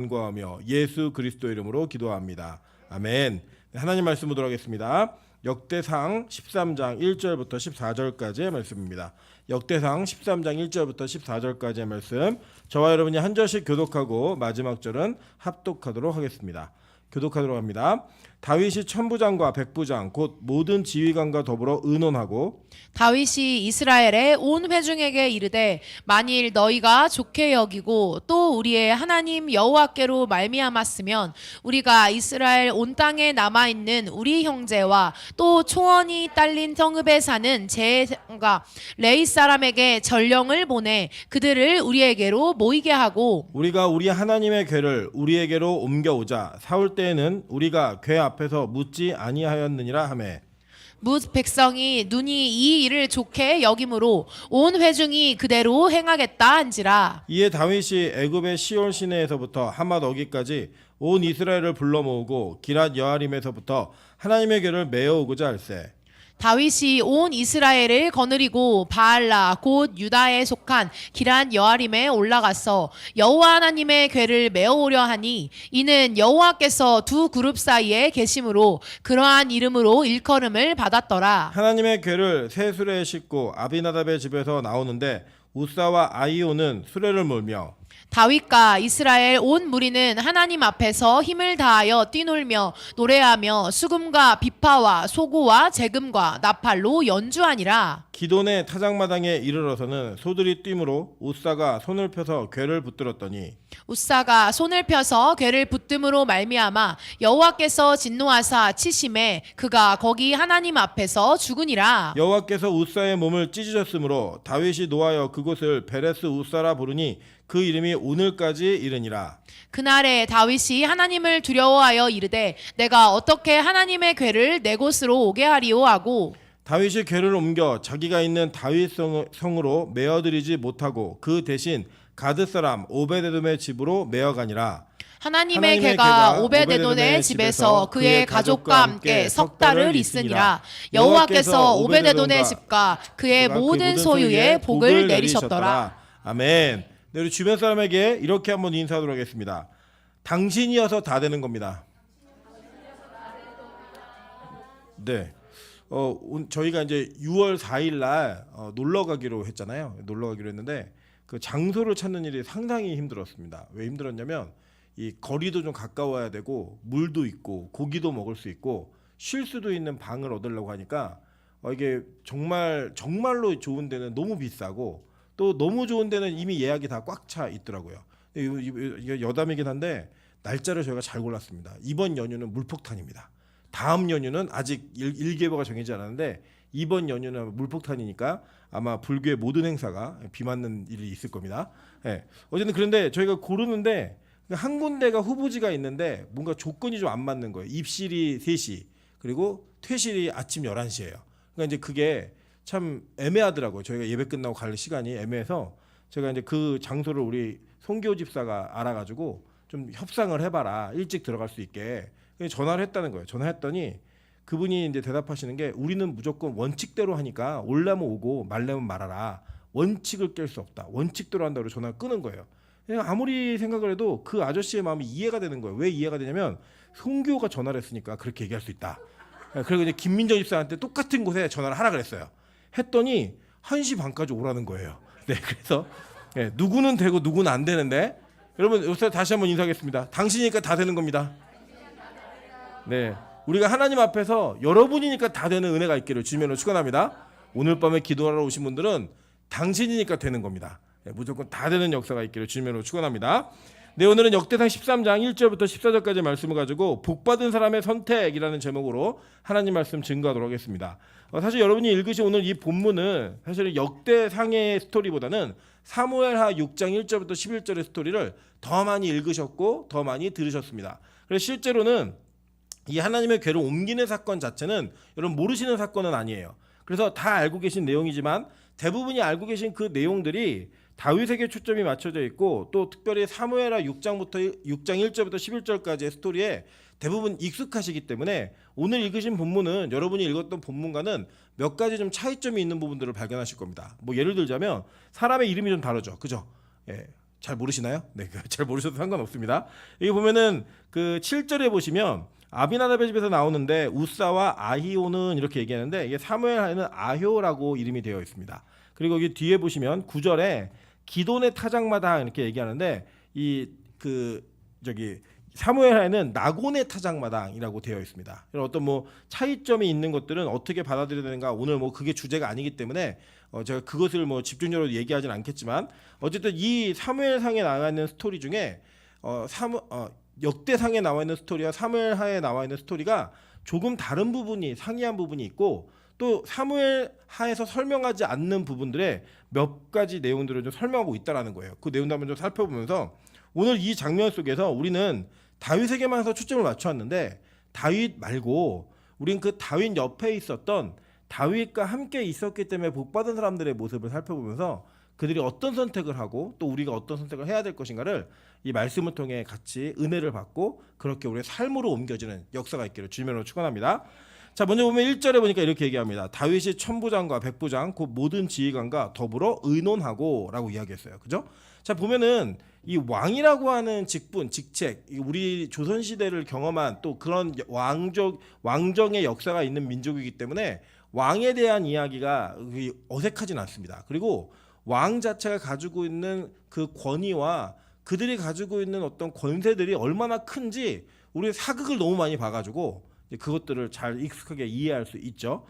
간구하며 예수 그리스도 이름으로 기도합니다. 아멘. 하나님 말씀 보도록 하겠습니다. 역대상 13장 1절부터 14절까지의 말씀입니다. 역대상 13장 1절부터 14절까지의 말씀, 저와 여러분이 한 절씩 교독하고 마지막 절은 합독하도록 하겠습니다. 교독하도록 합니다. 다윗이 천부장과 백부장 곧 모든 지휘관과 더불어 의논하고, 다윗이 이스라엘의 온 회중에게 이르되 만일 너희가 좋게 여기고 또 우리의 하나님 여호와께로 말미암았으면 우리가 이스라엘 온 땅에 남아 있는 우리 형제와 또 초원이 딸린 성읍에 사는 제가 레이 사람에게 전령을 보내 그들을 우리에게로 모이게 하고, 우리가 우리 하나님의 궤를 우리에게로 옮겨오자 사울 때에는 우리가 궤 앞에서 묻지 아니하였느니라 하매, 뭇 백성이 눈이 이 일을 좋게 여김으로 온 회중이 그대로 행하겠다 한지라. 이에 다윗이 애굽의 시온 시내에서부터 하맛 어기까지 온 이스라엘을 불러 모으고 기랏 여아림에서부터 하나님의 궤를 메어오고자 할세, 다윗이 온 이스라엘을 거느리고 바알라 곧 유다에 속한 기란 여아림에 올라가서 여호와 하나님의 궤를 메어오려 하니 이는 여호와께서 두 그룹 사이에 계심으로 그러한 이름으로 일컬음을 받았더라. 하나님의 궤를 새 수레에 싣고 아비나답의 집에서 나오는데 우사와 아이오는 수레를 몰며, 다윗과 이스라엘 온 무리는 하나님 앞에서 힘을 다하여 뛰놀며 노래하며 수금과 비파와 소고와 재금과 나팔로 연주하니라. 기돈의 타작마당에 이르러서는 소들이 뛰므로 우사가 손을 펴서 궤를 붙들었더니, 우사가 손을 펴서 궤를 붙듦으로 말미암아 여호와께서 진노하사 치심에 그가 거기 하나님 앞에서 죽으니라. 여호와께서 우사의 몸을 찢으셨으므로 다윗이 노하여 그곳을 베레스 우사라 부르니 그 이름이 오늘까지 이르니라. 그날에 다윗이 하나님을 두려워하여 이르되 내가 어떻게 하나님의 궤를 내 곳으로 오게 하리오 하고, 다윗이 궤를 옮겨 자기가 있는 다윗 성으로 메어들이지 못하고 그 대신 가드 사람 오베데돔의 집으로 메어가니라. 하나님의 궤가 오베데돔의 집에서 그의 가족과 함께 석 달을 있으니라. 여호와께서 오베데돔의 집과 그의 모든 소유에 복을 내리셨더라. 아멘. 네, 우리 주변 사람에게 이렇게 한번 인사하도록 하겠습니다. 당신이어서 다 되는 겁니다. 네. 저희가 이제 6월 4일 날 놀러 가기로 했잖아요. 놀러 가기로 했는데 그 장소를 찾는 일이 상당히 힘들었습니다. 왜 힘들었냐면 이 거리도 좀 가까워야 되고 물도 있고 고기도 먹을 수 있고 쉴 수도 있는 방을 얻으려고 하니까 이게 정말로 좋은 데는 너무 비싸고 또 너무 좋은 데는 이미 예약이 다 꽉 차 있더라고요. 이거 여담이긴 한데 날짜를 저희가 잘 골랐습니다. 이번 연휴는 물폭탄입니다. 다음 연휴는 아직 일개보가 정해지지 않았는데 이번 연휴는 물폭탄이니까 아마 불교의 모든 행사가 비 맞는 일이 있을 겁니다. 네. 어쨌든 그런데 저희가 고르는데 한 군데가 후보지가 있는데 뭔가 조건이 좀 안 맞는 거예요. 입실이 3시 그리고 퇴실이 아침 11시예요. 그러니까 이제 그게 참 애매하더라고요. 저희가 예배 끝나고 갈 시간이 애매해서 제가 이제 그 장소를 우리 송교 집사가 알아가지고 좀 협상을 해봐라. 일찍 들어갈 수 있게. 전화를 했다는 거예요. 전화했더니 그분이 이제 대답하시는 게 우리는 무조건 원칙대로 하니까 올라면 오고 말려면 말아라. 원칙을 깰 수 없다. 원칙대로 한다고 전화를 끊은 거예요. 아무리 생각을 해도 그 아저씨의 마음이 이해가 되는 거예요. 왜 이해가 되냐면 송교가 전화를 했으니까 그렇게 얘기할 수 있다. 그리고 이제 김민정 집사한테 똑같은 곳에 전화를 하라 그랬어요. 했더니 1시 반까지 오라는 거예요. 네, 그래서 네, 누구는 되고 누구는 안 되는데 여러분 요새 다시 한번 인사하겠습니다. 당신이니까 다 되는 겁니다. 네, 우리가 하나님 앞에서 여러분이니까 다 되는 은혜가 있기를 주님으로 축원합니다. 오늘 밤에 기도하러 오신 분들은 당신이니까 되는 겁니다. 네, 무조건 다 되는 역사가 있기를 주님으로 축원합니다. 네, 오늘은 역대상 13장 1절부터 14절까지 말씀을 가지고 복받은 사람의 선택이라는 제목으로 하나님 말씀 증거하도록 하겠습니다. 사실 여러분이 읽으신 오늘 이 본문은 사실 역대상의 스토리보다는 사무엘하 6장 1절부터 11절의 스토리를 더 많이 읽으셨고 더 많이 들으셨습니다. 그래서 실제로는 이 하나님의 궤를 옮기는 사건 자체는 여러분 모르시는 사건은 아니에요. 그래서 다 알고 계신 내용이지만 대부분이 알고 계신 그 내용들이 다윗에게 초점이 맞춰져 있고 또 특별히 사무엘하 6장 1절부터 11절까지의 스토리에 대부분 익숙하시기 때문에 오늘 읽으신 본문은 여러분이 읽었던 본문과는 몇 가지 좀 차이점이 있는 부분들을 발견하실 겁니다. 뭐 예를 들자면 사람의 이름이 좀 다르죠. 그죠? 예. 잘 모르시나요? 네, 잘 모르셔도 상관없습니다. 여기 보면은 그 7절에 보시면 아비나답의 집에서 나오는데 우사와 아히오는 이렇게 얘기하는데 이게 사무엘하에는 아효라고 이름이 되어 있습니다. 그리고 여기 뒤에 보시면 9절에 기돈의 타작마당 이렇게 얘기하는데 이 그 저기 사무엘하에는 나곤의 타작마당이라고 되어 있습니다. 이런 어떤 뭐 차이점이 있는 것들은 어떻게 받아들여야 되는가 오늘 뭐 그게 주제가 아니기 때문에 제가 그것을 뭐 집중적으로 얘기하진 않겠지만 어쨌든 이 사무엘상에 나와 있는 스토리 중에 역대상에 나와 있는 스토리와 사무엘하에 나와 있는 스토리가 조금 다른 부분이 상이한 부분이 있고 또 사무엘하에서 설명하지 않는 부분들의 몇 가지 내용들을 좀 설명하고 있다라는 거예요. 그 내용도 한번 좀 살펴보면서 오늘 이 장면 속에서 우리는 다윗에게만 해서 초점을 맞춰왔는데 다윗 말고 우린 그 다윗 옆에 있었던 다윗과 함께 있었기 때문에 복받은 사람들의 모습을 살펴보면서 그들이 어떤 선택을 하고 또 우리가 어떤 선택을 해야 될 것인가를 이 말씀을 통해 같이 은혜를 받고 그렇게 우리의 삶으로 옮겨지는 역사가 있기를 주님으로 축원합니다. 자, 먼저 보면 1절에 보니까 이렇게 얘기합니다. 다윗이 천부장과 백부장 곧 모든 지휘관과 더불어 의논하고 라고 이야기했어요. 그죠? 자, 보면은 이 왕이라고 하는 직분, 직책, 우리 조선시대를 경험한 또 그런 왕정의 역사가 있는 민족이기 때문에 왕에 대한 이야기가 어색하진 않습니다. 그리고 왕 자체가 가지고 있는 그 권위와 그들이 가지고 있는 어떤 권세들이 얼마나 큰지 우리 사극을 너무 많이 봐가지고 그것들을 잘 익숙하게 이해할 수 있죠.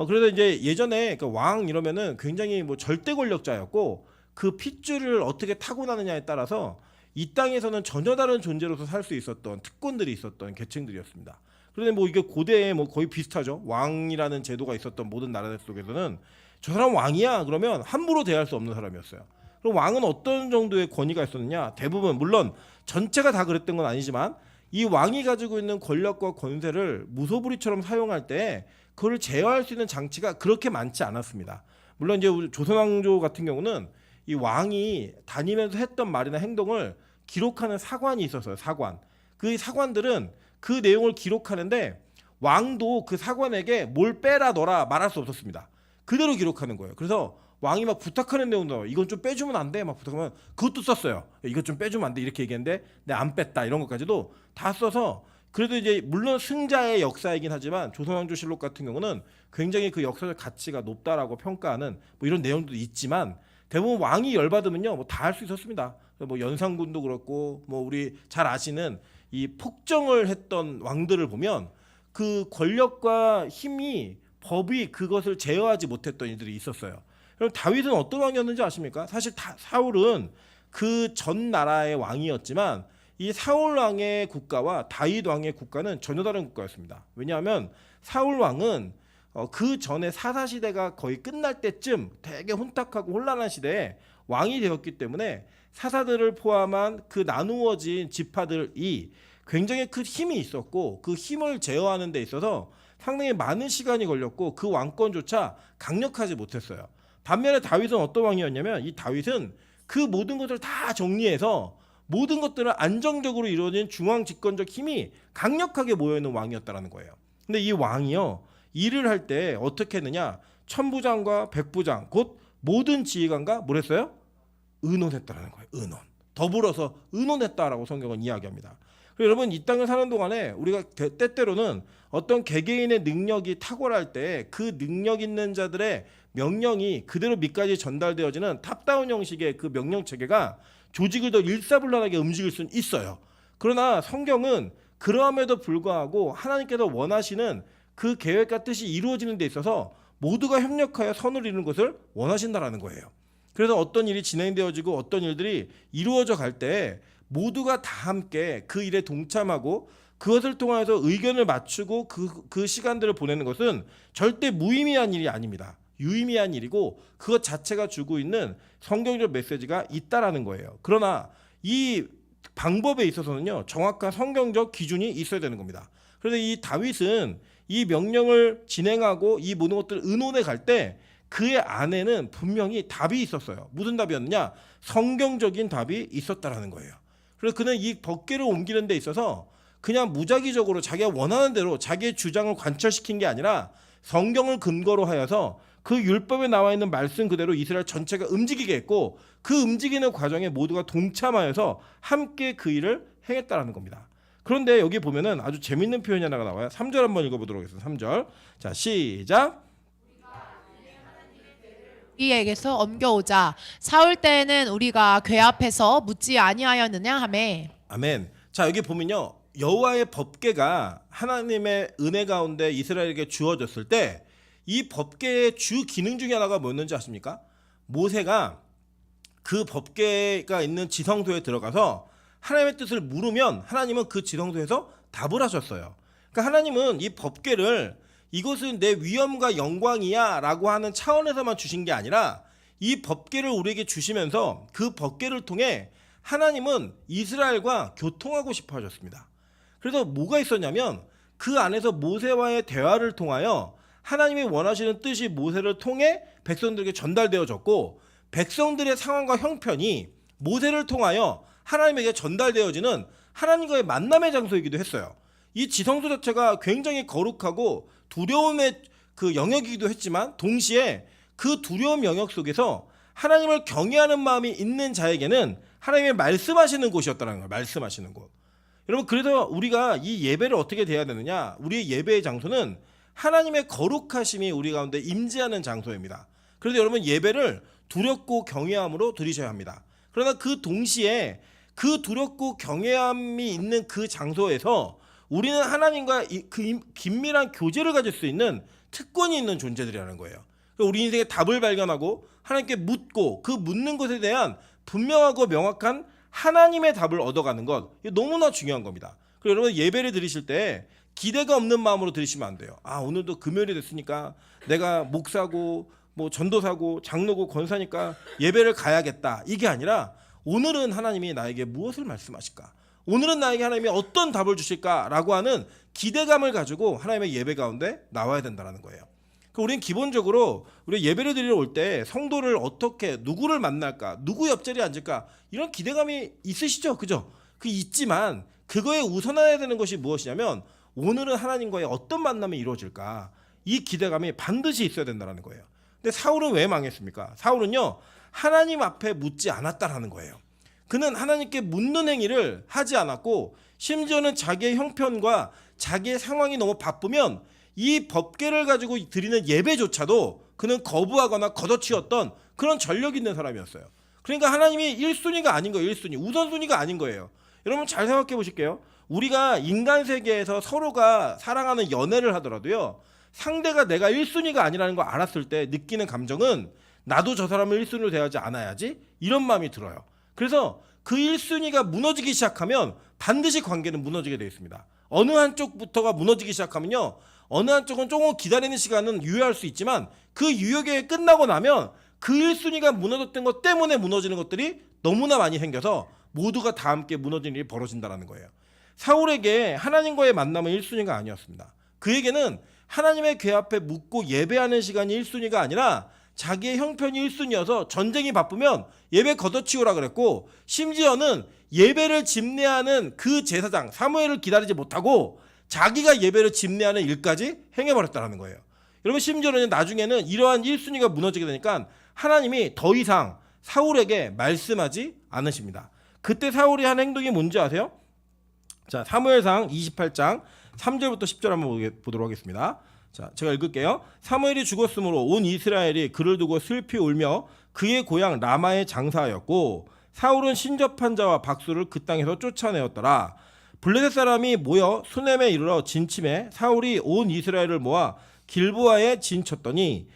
그래서 이제 예전에 그 왕 이러면은 굉장히 뭐 절대 권력자였고 그 핏줄을 어떻게 타고나느냐에 따라서 이 땅에서는 전혀 다른 존재로서 살 수 있었던 특권들이 있었던 계층들이었습니다. 그런데 뭐 이게 고대에 뭐 거의 비슷하죠. 왕이라는 제도가 있었던 모든 나라들 속에서는 저 사람 왕이야 그러면 함부로 대할 수 없는 사람이었어요. 그럼 왕은 어떤 정도의 권위가 있었느냐? 대부분 물론 전체가 다 그랬던 건 아니지만 이 왕이 가지고 있는 권력과 권세를 무소불위처럼 사용할 때 그걸 제어할 수 있는 장치가 그렇게 많지 않았습니다. 물론 이제 조선왕조 같은 경우는 이 왕이 다니면서 했던 말이나 행동을 기록하는 사관이 있었어요. 사관. 그 사관들은 그 내용을 기록하는데 왕도 그 사관에게 뭘 빼라 넣어라 말할 수 없었습니다. 그대로 기록하는 거예요. 그래서 왕이 막 부탁하는 내용도 이건 좀 빼주면 안 돼 막 부탁하면 그것도 썼어요. 이것 좀 빼주면 안 돼 이렇게 얘기했는데 내 안 뺐다 이런 것까지도 다 써서 그래도 이제 물론 승자의 역사이긴 하지만 조선왕조실록 같은 경우는 굉장히 그 역사적 가치가 높다라고 평가하는 뭐 이런 내용도 있지만 대부분 왕이 열받으면요 뭐 다 할 수 있었습니다. 뭐 연산군도 그렇고 뭐 우리 잘 아시는 이 폭정을 했던 왕들을 보면 그 권력과 힘이 법이 그것을 제어하지 못했던 이들이 있었어요. 그럼 다윗은 어떤 왕이었는지 아십니까? 사실 사울은 그 전 나라의 왕이었지만 이 사울 왕의 국가와 다윗 왕의 국가는 전혀 다른 국가였습니다. 왜냐하면 사울 왕은 그 전에 사사 시대가 거의 끝날 때쯤 되게 혼탁하고 혼란한 시대에 왕이 되었기 때문에 사사들을 포함한 그 나누어진 지파들이 굉장히 큰 힘이 있었고 그 힘을 제어하는 데 있어서 상당히 많은 시간이 걸렸고 그 왕권조차 강력하지 못했어요. 반면에 다윗은 어떤 왕이었냐면 이 다윗은 그 모든 것을 다 정리해서 모든 것들을 안정적으로 이루어진 중앙 집권적 힘이 강력하게 모여있는 왕이었다는 거예요. 근데 이 왕이요 일을 할 때 어떻게 했느냐? 천부장과 백부장 곧 모든 지휘관과 뭘 했어요? 의논했다라는 거예요. 의논. 더불어서 의논했다라고 성경은 이야기합니다. 여러분 이 땅을 사는 동안에 우리가 때때로는 어떤 개개인의 능력이 탁월할 때 그 능력 있는 자들의 명령이 그대로 밑까지 전달되어지는 탑다운 형식의 그 명령 체계가 조직을 더 일사불란하게 움직일 수는 있어요. 그러나 성경은 그러함에도 불구하고 하나님께서 원하시는 그 계획과 뜻이 이루어지는 데 있어서 모두가 협력하여 선을 이루는 것을 원하신다라는 거예요. 그래서 어떤 일이 진행되어지고 어떤 일들이 이루어져 갈 때 모두가 다 함께 그 일에 동참하고 그것을 통해서 의견을 맞추고 그 시간들을 보내는 것은 절대 무의미한 일이 아닙니다. 유의미한 일이고 그것 자체가 주고 있는 성경적 메시지가 있다라는 거예요. 그러나 이 방법에 있어서는요 정확한 성경적 기준이 있어야 되는 겁니다. 그래서 이 다윗은 이 명령을 진행하고 이 모든 것들을 의논해 갈 때 그의 안에는 분명히 답이 있었어요. 무슨 답이었느냐? 성경적인 답이 있었다라는 거예요. 그래서 그는 이 법궤를 옮기는 데 있어서 그냥 무작위적으로 자기가 원하는 대로 자기의 주장을 관철시킨 게 아니라 성경을 근거로 하여서 그 율법에 나와 있는 말씀 그대로 이스라엘 전체가 움직이게 했고 그 움직이는 과정에 모두가 동참하여서 함께 그 일을 행했다라는 겁니다. 그런데 여기 보면은 아주 재밌는 표현이 하나가 나와요. 3절 한번 읽어보도록 하겠습니다. 3절. 자, 시작. 우리에게서 옮겨오자. 사울 때에는 우리가 궤 앞에서 묻지 아니하였느냐 하매. 아멘. 자, 여기 보면요. 여호와의 법궤가 하나님의 은혜 가운데 이스라엘에게 주어졌을 때 이 법궤의 주 기능 중에 하나가 뭐였는지 아십니까? 모세가 그 법궤가 있는 지성소에 들어가서 하나님의 뜻을 물으면 하나님은 그 지성소에서 답을 하셨어요. 그러니까 하나님은 이 법궤를 이것은 내 위엄과 영광이야 라고 하는 차원에서만 주신 게 아니라 이 법궤를 우리에게 주시면서 그 법궤를 통해 하나님은 이스라엘과 교통하고 싶어 하셨습니다. 그래서 뭐가 있었냐면 그 안에서 모세와의 대화를 통하여 하나님이 원하시는 뜻이 모세를 통해 백성들에게 전달되어졌고 백성들의 상황과 형편이 모세를 통하여 하나님에게 전달되어지는 하나님과의 만남의 장소이기도 했어요. 이 지성소 자체가 굉장히 거룩하고 두려움의 그 영역이기도 했지만 동시에 그 두려움 영역 속에서 하나님을 경외하는 마음이 있는 자에게는 하나님의 말씀하시는 곳이었다는 거예요. 말씀하시는 곳. 여러분, 그래서 우리가 이 예배를 어떻게 돼야 되느냐? 우리의 예배의 장소는 하나님의 거룩하심이 우리 가운데 임재하는 장소입니다. 그래서 여러분, 예배를 두렵고 경외함으로 드리셔야 합니다. 그러나 그 동시에 그 두렵고 경외함이 있는 그 장소에서 우리는 하나님과 그 긴밀한 교제를 가질 수 있는 특권이 있는 존재들이라는 거예요. 우리 인생의 답을 발견하고 하나님께 묻고 그 묻는 것에 대한 분명하고 명확한 하나님의 답을 얻어가는 것, 이게 너무나 중요한 겁니다. 그리고 여러분, 예배를 드리실 때 기대가 없는 마음으로 드리시면 안 돼요. 아, 오늘도 금요일이 됐으니까 내가 목사고 뭐 전도사고 장로고 권사니까 예배를 가야겠다, 이게 아니라 오늘은 하나님이 나에게 무엇을 말씀하실까, 오늘은 나에게 하나님이 어떤 답을 주실까라고 하는 기대감을 가지고 하나님의 예배 가운데 나와야 된다는 거예요. 우리는 기본적으로 우리 예배를 드리러 올 때 성도를 어떻게, 누구를 만날까, 누구 옆자리에 앉을까, 이런 기대감이 있으시죠? 그죠? 그 있지만 그거에 우선해야 되는 것이 무엇이냐면 오늘은 하나님과의 어떤 만남이 이루어질까, 이 기대감이 반드시 있어야 된다는 거예요. 근데 사울은 왜 망했습니까? 사울은요, 하나님 앞에 묻지 않았다라는 거예요. 그는 하나님께 묻는 행위를 하지 않았고 심지어는 자기의 형편과 자기의 상황이 너무 바쁘면 이 법궤를 가지고 드리는 예배조차도 그는 거부하거나 걷어치웠던 그런 전력 있는 사람이었어요. 그러니까 하나님이 1순위가 아닌 거예요. 1순위. 우선순위가 아닌 거예요. 여러분 잘 생각해 보실게요. 우리가 인간 세계에서 서로가 사랑하는 연애를 하더라도요, 상대가 내가 1순위가 아니라는 걸 알았을 때 느끼는 감정은 나도 저 사람을 1순위로 대하지 않아야지, 이런 마음이 들어요. 그래서 그 1순위가 무너지기 시작하면 반드시 관계는 무너지게 되어 있습니다. 어느 한쪽부터가 무너지기 시작하면요, 어느 한쪽은 조금 기다리는 시간은 유효할 수 있지만 그 유효기간이 끝나고 나면 그 1순위가 무너졌던 것 때문에 무너지는 것들이 너무나 많이 생겨서 모두가 다 함께 무너지는 일이 벌어진다는 거예요. 사울에게 하나님과의 만남은 1순위가 아니었습니다. 그에게는 하나님의 궤 앞에 묻고 예배하는 시간이 1순위가 아니라 자기의 형편이 1순위여서 전쟁이 바쁘면 예배 걷어치우라 그랬고, 심지어는 예배를 집례하는 그 제사장 사무엘을 기다리지 못하고 자기가 예배를 집례하는 일까지 행해버렸다는 거예요. 여러분, 심지어는 나중에는 이러한 1순위가 무너지게 되니까 하나님이 더 이상 사울에게 말씀하지 않으십니다. 그때 사울이 한 행동이 뭔지 아세요? 자, 사무엘상 28장 3절부터 10절 한번 보도록 하겠습니다. 자, 제가 읽을게요. 사무엘이 죽었으므로 온 이스라엘이 그를 두고 슬피 울며 그의 고향 라마에 장사하였고, 사울은 신접한 자와 박수를 그 땅에서 쫓아내었더라. 블레셋 사람이 모여 수넴에 이르러 진침해 사울이 온 이스라엘을 모아 길보아에 진쳤더니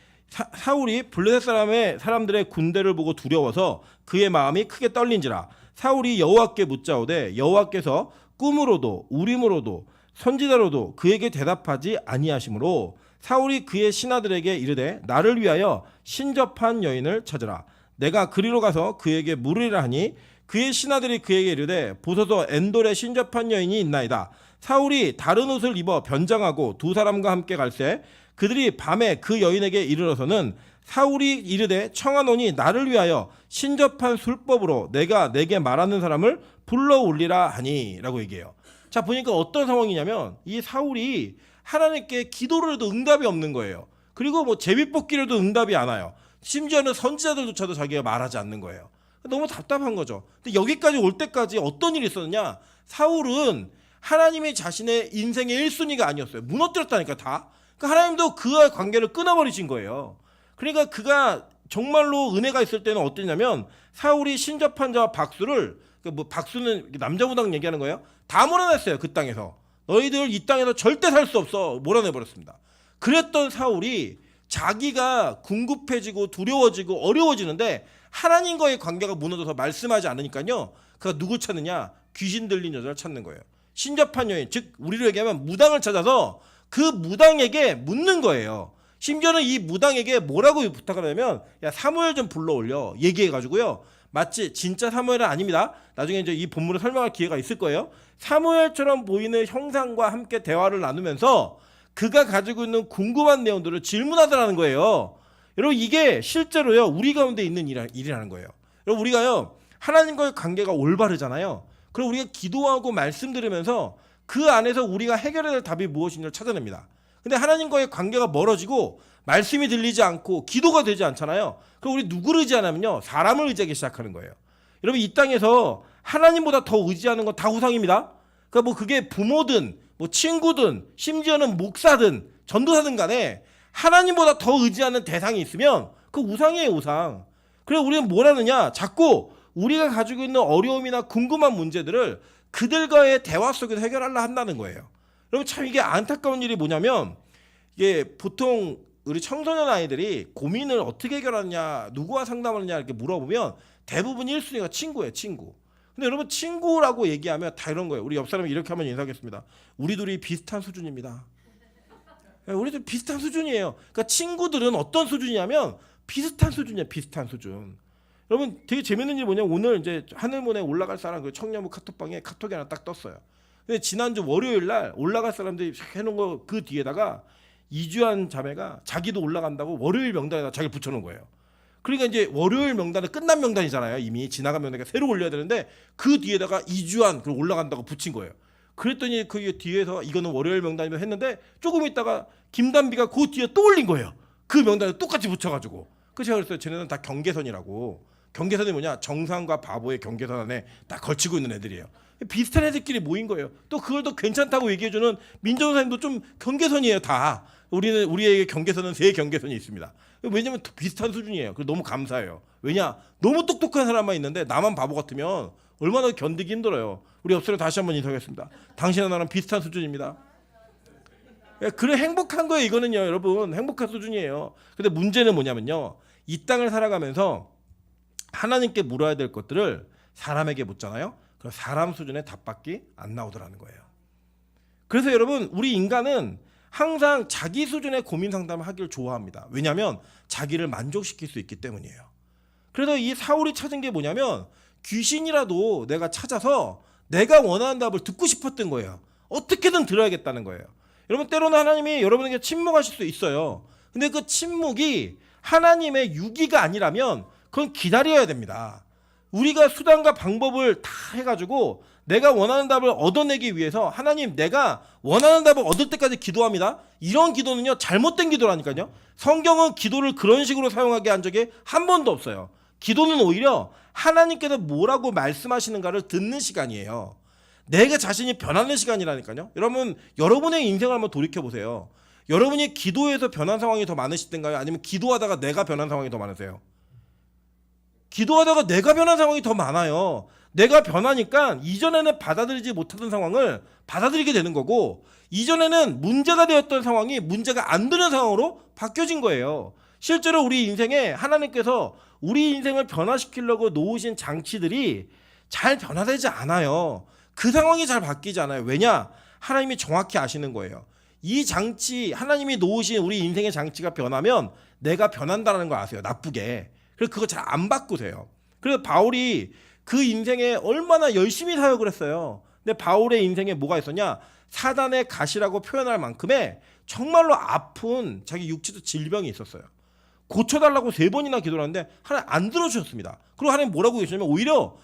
사울이 블레셋 사람들의 군대를 보고 두려워서 그의 마음이 크게 떨린지라. 사울이 여호와께 묻자오되 여호와께서 꿈으로도 우림으로도 선지자로도 그에게 대답하지 아니하시므로 사울이 그의 신하들에게 이르되 나를 위하여 신접한 여인을 찾으라. 내가 그리로 가서 그에게 물으리라 하니 그의 신하들이 그에게 이르되 보소서 엔돌에 신접한 여인이 있나이다. 사울이 다른 옷을 입어 변장하고 두 사람과 함께 갈새 그들이 밤에 그 여인에게 이르러서는 사울이 이르되 청하노니 나를 위하여 신접한 술법으로 내가 내게 말하는 사람을 불러올리라 하니 라고 얘기해요. 자, 보니까 어떤 상황이냐면 이 사울이 하나님께 기도를 해도 응답이 없는 거예요. 그리고 뭐 제비뽑기로도 응답이 안 와요. 심지어는 선지자들조차도 자기가 말하지 않는 거예요. 너무 답답한 거죠. 근데 여기까지 올 때까지 어떤 일이 있었느냐? 사울은 하나님이 자신의 인생의 1순위가 아니었어요. 무너뜨렸다니까 다. 그러니까 하나님도 그와 관계를 끊어버리신 거예요. 그러니까 그가 정말로 은혜가 있을 때는 어땠냐면 사울이 신접한 자와 박수를 뭐 박수는 남자 무당 얘기하는 거예요. 다 몰아냈어요. 그 땅에서. 너희들 이 땅에서 절대 살 수 없어. 몰아내버렸습니다. 그랬던 사울이 자기가 궁급해지고 두려워지고 어려워지는데 하나님과의 관계가 무너져서 말씀하지 않으니까요. 그가 누구 찾느냐? 귀신 들린 여자를 찾는 거예요. 신접한 여인, 즉 우리로 얘기하면 무당을 찾아서 그 무당에게 묻는 거예요. 심지어는 이 무당에게 뭐라고 부탁을 하냐면 야 사무엘 좀 불러올려 얘기해가지고요. 마치 진짜 사무엘은 아닙니다. 나중에 이제 이 본문을 설명할 기회가 있을 거예요. 사무엘처럼 보이는 형상과 함께 대화를 나누면서 그가 가지고 있는 궁금한 내용들을 질문하더라는 거예요. 여러분 이게 실제로요 우리 가운데 있는 일이라는 거예요. 여러분 우리가요 하나님과의 관계가 올바르잖아요. 그럼 우리가 기도하고 말씀 들으면서 그 안에서 우리가 해결해야 될 답이 무엇인지를 찾아냅니다. 근데 하나님과의 관계가 멀어지고 말씀이 들리지 않고 기도가 되지 않잖아요. 그럼 우리 누구를 의지하냐면요 사람을 의지하기 시작하는 거예요. 여러분 이 땅에서 하나님보다 더 의지하는 건 다 우상입니다. 그러니까 뭐 그게 부모든 뭐 친구든 심지어는 목사든 전도사든 간에 하나님보다 더 의지하는 대상이 있으면 그 우상이에요 우상. 그래서 우리는 뭘 하느냐 자꾸 우리가 가지고 있는 어려움이나 궁금한 문제들을 그들과의 대화 속에서 해결하려 한다는 거예요. 여러분 참 이게 안타까운 일이 뭐냐면 이게 보통 우리 청소년 아이들이 고민을 어떻게 해결하느냐 누구와 상담하느냐 이렇게 물어보면 대부분 1순위가 친구예요 친구. 근데 여러분 친구라고 얘기하면 다 이런 거예요. 우리 옆 사람이 이렇게 하면 인사하겠습니다. 우리 둘이 비슷한 수준입니다. 우리도 비슷한 수준이에요. 그러니까 친구들은 어떤 수준이냐면 비슷한 수준이에요. 비슷한 수준. 여러분 되게 재밌는 일이 뭐냐면 오늘 이제 하늘문에 올라갈 사람 그 청년부 카톡방에 카톡이 하나 딱 떴어요. 근데 지난주 월요일 날 올라갈 사람들이 해놓은 거 그 뒤에다가 이주한 자매가 자기도 올라간다고 월요일 명단에다 자기 붙여놓은 거예요. 그러니까 이제 월요일 명단은 끝난 명단이잖아요. 이미 지나간 명단이니까 새로 올려야 되는데 그 뒤에다가 이주한 그리고 올라간다고 붙인 거예요. 그랬더니 그 뒤에서 이거는 월요일 명단이면 했는데 조금 있다가 김단비가 그 뒤에 또 올린 거예요. 그 명단에 똑같이 붙여가지고. 그래서 제가 그랬어요. 쟤네는 다 경계선이라고. 경계선이 뭐냐? 정상과 바보의 경계선 안에 딱 걸치고 있는 애들이에요. 비슷한 애들끼리 모인 거예요. 또 그걸 또 괜찮다고 얘기해주는 민정사님도 좀 경계선이에요 다. 우리에게 경계선은 세 경계선이 있습니다. 왜냐면 비슷한 수준이에요. 그래서 너무 감사해요. 왜냐? 너무 똑똑한 사람만 있는데 나만 바보 같으면 얼마나 견디기 힘들어요. 우리 옆사람 다시 한번 인사하겠습니다. 당신과 나랑 비슷한 수준입니다. 그래 행복한 거예요 이거는요 여러분. 행복한 수준이에요. 근데 문제는 뭐냐면요. 이 땅을 살아가면서 하나님께 물어야 될 것들을 사람에게 묻잖아요. 그럼 사람 수준의 답밖에 안 나오더라는 거예요. 그래서 여러분 우리 인간은 항상 자기 수준의 고민 상담을 하기를 좋아합니다. 왜냐하면 자기를 만족시킬 수 있기 때문이에요. 그래서 이 사울이 찾은 게 뭐냐면 귀신이라도 내가 찾아서 내가 원하는 답을 듣고 싶었던 거예요. 어떻게든 들어야겠다는 거예요. 여러분 때로는 하나님이 여러분에게 침묵하실 수 있어요. 근데 그 침묵이 하나님의 유기가 아니라면 그건 기다려야 됩니다. 우리가 수단과 방법을 다 해가지고 내가 원하는 답을 얻어내기 위해서 하나님 내가 원하는 답을 얻을 때까지 기도합니다. 이런 기도는요 잘못된 기도라니까요. 성경은 기도를 그런 식으로 사용하게 한 적이 한 번도 없어요. 기도는 오히려 하나님께서 뭐라고 말씀하시는가를 듣는 시간이에요. 내가 자신이 변하는 시간이라니까요. 여러분 여러분의 인생을 한번 돌이켜보세요. 여러분이 기도해서 변한 상황이 더 많으시던가요? 아니면 기도하다가 내가 변한 상황이 더 많으세요? 기도하다가 내가 변한 상황이 더 많아요. 내가 변하니까 이전에는 받아들이지 못하던 상황을 받아들이게 되는 거고 이전에는 문제가 되었던 상황이 문제가 안 되는 상황으로 바뀌어진 거예요. 실제로 우리 인생에 하나님께서 우리 인생을 변화시키려고 놓으신 장치들이 잘 변화되지 않아요. 그 상황이 잘 바뀌지 않아요. 왜냐? 하나님이 정확히 아시는 거예요. 이 장치 하나님이 놓으신 우리 인생의 장치가 변하면 내가 변한다는 걸 아세요. 나쁘게. 그래서 그거 잘 안 바꾸세요. 그래서 바울이 그 인생에 얼마나 열심히 사역을 했어요. 근데 바울의 인생에 뭐가 있었냐? 사단의 가시라고 표현할 만큼의 정말로 아픈 자기 육체적 질병이 있었어요. 고쳐달라고 3번이나 기도를 하는데 하나님 안 들어주셨습니다. 그리고 하나님 뭐라고 계시냐면 오히려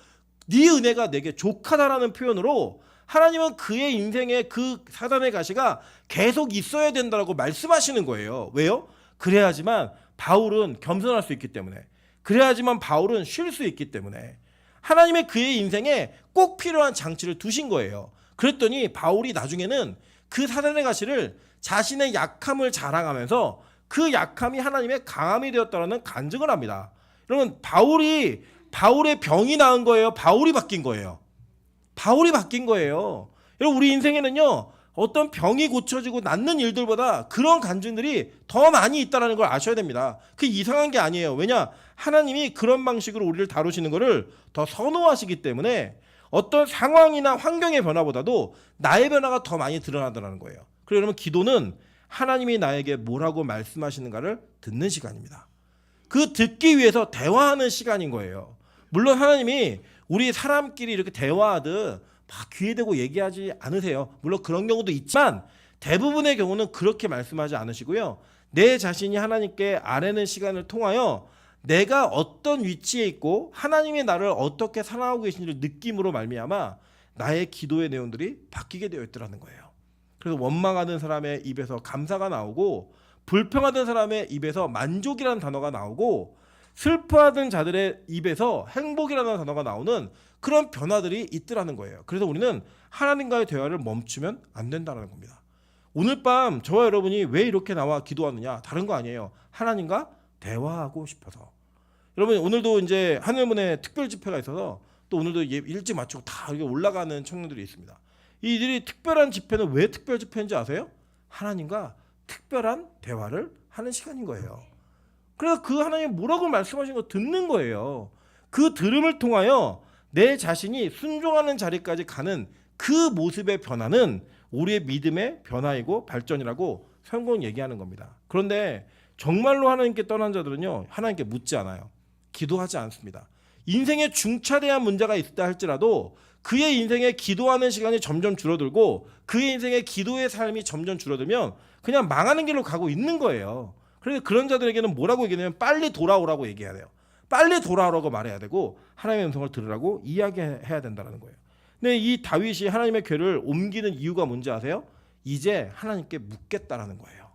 네 은혜가 내게 족하다라는 표현으로 하나님은 그의 인생에 그 사단의 가시가 계속 있어야 된다라고 말씀하시는 거예요. 왜요? 그래야지만 바울은 겸손할 수 있기 때문에, 그래야지만 바울은 쉴 수 있기 때문에 하나님의 그의 인생에 꼭 필요한 장치를 두신 거예요. 그랬더니 바울이 나중에는 그 사단의 가시를 자신의 약함을 자랑하면서 그 약함이 하나님의 강함이 되었다는 간증을 합니다. 여러분, 바울의 병이 나은 거예요? 바울이 바뀐 거예요? 바울이 바뀐 거예요. 여러분, 우리 인생에는요, 어떤 병이 고쳐지고 낫는 일들보다 그런 간증들이 더 많이 있다는 걸 아셔야 됩니다. 그 이상한 게 아니에요. 왜냐? 하나님이 그런 방식으로 우리를 다루시는 것을 더 선호하시기 때문에 어떤 상황이나 환경의 변화보다도 나의 변화가 더 많이 드러나더라는 거예요. 그래서 여러분, 기도는 하나님이 나에게 뭐라고 말씀하시는가를 듣는 시간입니다. 그 듣기 위해서 대화하는 시간인 거예요. 물론 하나님이 우리 사람끼리 이렇게 대화하듯 막 귀에 대고 얘기하지 않으세요. 물론 그런 경우도 있지만 대부분의 경우는 그렇게 말씀하지 않으시고요. 내 자신이 하나님께 아뢰는 시간을 통하여 내가 어떤 위치에 있고 하나님이 나를 어떻게 사랑하고 계신지를 느낌으로 말미암아 나의 기도의 내용들이 바뀌게 되어 있더라는 거예요. 그래서 원망하는 사람의 입에서 감사가 나오고, 불평하던 사람의 입에서 만족이라는 단어가 나오고, 슬퍼하던 자들의 입에서 행복이라는 단어가 나오는 그런 변화들이 있더라는 거예요. 그래서 우리는 하나님과의 대화를 멈추면 안 된다는 겁니다. 오늘 밤 저와 여러분이 왜 이렇게 나와 기도하느냐? 다른 거 아니에요. 하나님과 대화하고 싶어서. 여러분, 오늘도 이제 하늘문에 특별 집회가 있어서 또 오늘도 일찍 마치고 다 이렇게 올라가는 청년들이 있습니다. 이들이 특별한 집회는 왜 특별 집회인지 아세요? 하나님과 특별한 대화를 하는 시간인 거예요. 그래서 그 하나님 뭐라고 말씀하신 거 듣는 거예요. 그 들음을 통하여 내 자신이 순종하는 자리까지 가는 그 모습의 변화는 우리의 믿음의 변화이고 발전이라고 성경은 얘기하는 겁니다. 그런데 정말로 하나님께 떠난 자들은요, 하나님께 묻지 않아요. 기도하지 않습니다. 인생에 중차대한 문제가 있다 할지라도 그의 인생에 기도하는 시간이 점점 줄어들고 그의 인생에 기도의 삶이 점점 줄어들면 그냥 망하는 길로 가고 있는 거예요. 그래서 그런 자들에게는 뭐라고 얘기하냐면 빨리 돌아오라고 얘기해야 돼요. 빨리 돌아오라고 말해야 되고 하나님의 음성을 들으라고 이야기해야 된다는 거예요. 근데 이 다윗이 하나님의 궤를 옮기는 이유가 뭔지 아세요? 이제 하나님께 묻겠다라는 거예요.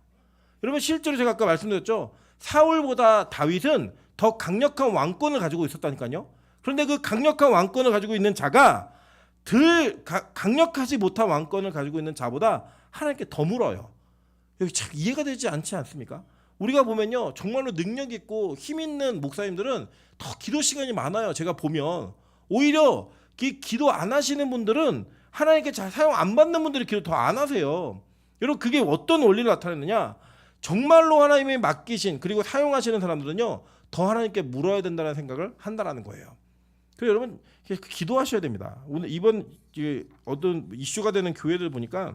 여러분, 실제로 제가 아까 말씀드렸죠. 사울보다 다윗은 더 강력한 왕권을 가지고 있었다니까요. 그런데 그 강력한 왕권을 가지고 있는 자가 덜 강력하지 못한 왕권을 가지고 있는 자보다 하나님께 더 물어요. 여기 참 이해가 되지 않지 않습니까? 우리가 보면요, 정말로 능력 있고 힘 있는 목사님들은 더 기도 시간이 많아요. 제가 보면 오히려 기도 안 하시는 분들은 하나님께 잘 사용 안 받는 분들이 기도 더 안 하세요. 여러분, 그게 어떤 원리를 나타내느냐? 정말로 하나님이 맡기신 그리고 사용하시는 사람들은요, 더 하나님께 물어야 된다는 생각을 한다라는 거예요. 그래서 여러분, 기도하셔야 됩니다. 오늘 이번 어떤 이슈가 되는 교회들 보니까